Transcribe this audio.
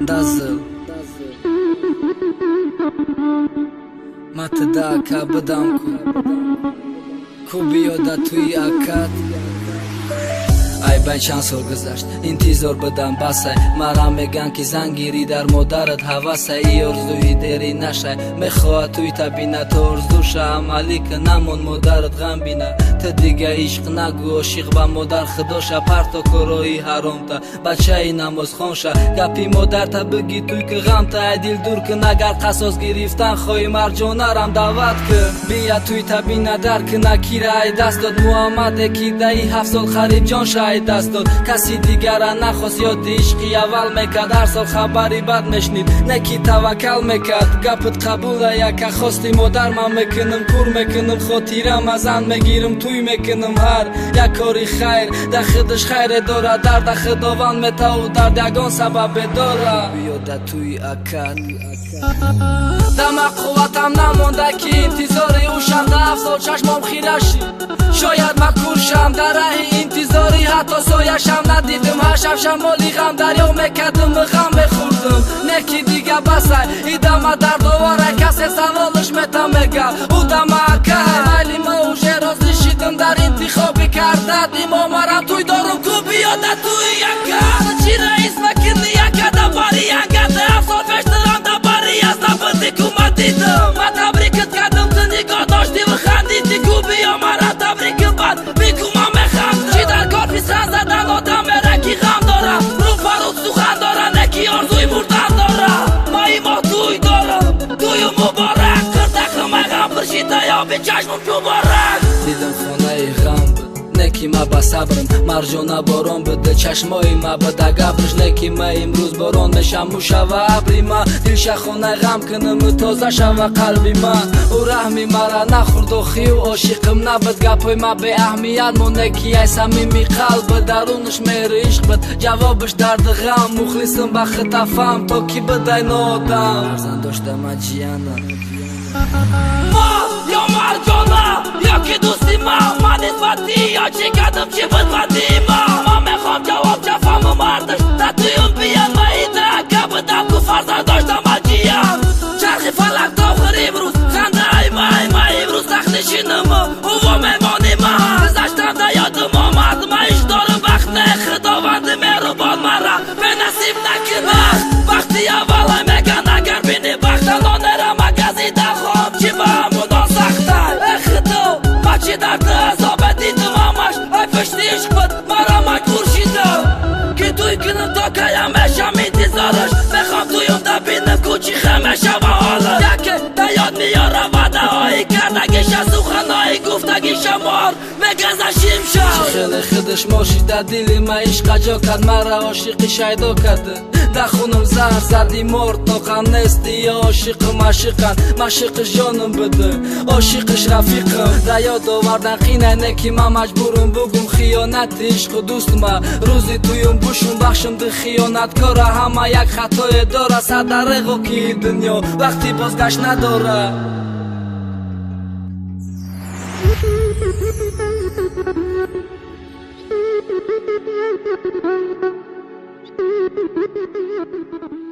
Dazzle Matda ka بدم کو بیاد توی اکد ای بین چند سال گذشت انتظار بدم بسه مرا میگن که زنگیری در مادرت حوثه ای ارزوی دیری نشه میخواد توی تبینه تو ارزو شه عملی که نمون مادرت غم بینه تا دیگه عشق نگو عاشق به مادر خدا شه پرتا کروی حرام تا بچه ای نماز خان شه گپی مادر تا بگی توی که غم تا دل دور که نگر قصاص گرفتن خواهی مرجانه رم دعوت که بیا توی تبینه در که نکیره ای دست داد محمد که دهی 7 سال خریب جان شه دست داد کسی دیگر نخواست یاد عشقی اول میکرد هر سال خبری بد میشنید نکی توکل میکرد گپت قبوله یک خواستی مادر من میکنم کور میکنم خاطرم از ان میگیرم توی میکنم هر یک کاری خیر در خودش خیر داره درد خداوند میته و درد یگان سبب داره بیاد توی اکد دم قوتم نمانده که انتظاری اوشم ده 7 سال چشمام خیره شد شاید من کورشم در راه انتظاری حتی سایشم ندیدم هر شب شمالی غم دریا میکدم غم میخوردم نکی دیگه بسه ایدم در دواره کسی سوالش میتم میگه او دم اکد ولی ما اوشه رازی شیدم در انتخابی کرده دیما مرم توی دارم کو بیاده توی اکد چی رئیس مکنی اکده باری اکده 7 سال فشترم ده باری از دبتی کومت دیدم من تبریکت کردم تو نگاه داشتی و خندیدی کو بیا مرم تبریک بد بگو من میخند چی در کار پیسخند زدن آدم میره کی غم داره رو فرود سخن داره نکی آرزوی مردن داره ما ایما توی دارم توی مبارک کرده خمه غم برشیده یا به چشمم مبارک دیدم خونه غم نکی ما با صبرم مرجانه باران بده چشمای ما بده گبرش نکی ما امروز باران میشم موشوه ابری ما دلش خونه غم کنم تازه شوه قلبی ما او رحمی مرا نخورد و خیو عاشقم نبود گپای ما به اهمیت مو نکی ای صمیمی قلب درونش میره عشق بد جوابش درد غم مخلصم به خطفم تا کی بده نادم ارزن داشتم اجیانه ما یا مرجانه یا که دوستی ما نسبتی یا چی کردم چی بود بدی ما میخوام جواب جفم و مردش نتویم بیان و ایده که بدم که فرزن داشتم اجیم چرخی فلک تا آخر امروز خنده ای ما امروز تخت نشینم و میمانی ما گذشتم در یادم آمد ما ایش دارم وقت نه خداوند مهربان مرا به نصیب نکنه وقتی اول میگن اگر بینی بختنان را مگزیده خواب چی با همونان سخته خدا ما چی درد عذاب دیدم همش ای پشتی عشق بود مرا مجبور شیدم که توی کنم تا که همیشم انتظارش میخوام تویم دا بینم کوچی خمیشه و حالش یکی دا یاد میاره وعده هایی کردگیش سخنهایی گفتگیش مار میگذشیم شد خیلی خودش ماشیده دلی ما عشق جا کرد مرا عاشقی شیدا کرده در خونم زهر زدی مرد ناقم نیستی یا عاشقم مشقش جانم بده عاشقش رفیقم در یاد آوردن قینه نکی من مجبورم بگم خیانت عشق دوست ما روزی تویم بوشم بخشم ده خیانت کاره همه یک خطای داره صدرقو که دنیا وقتی بازگشت نداره Thank you.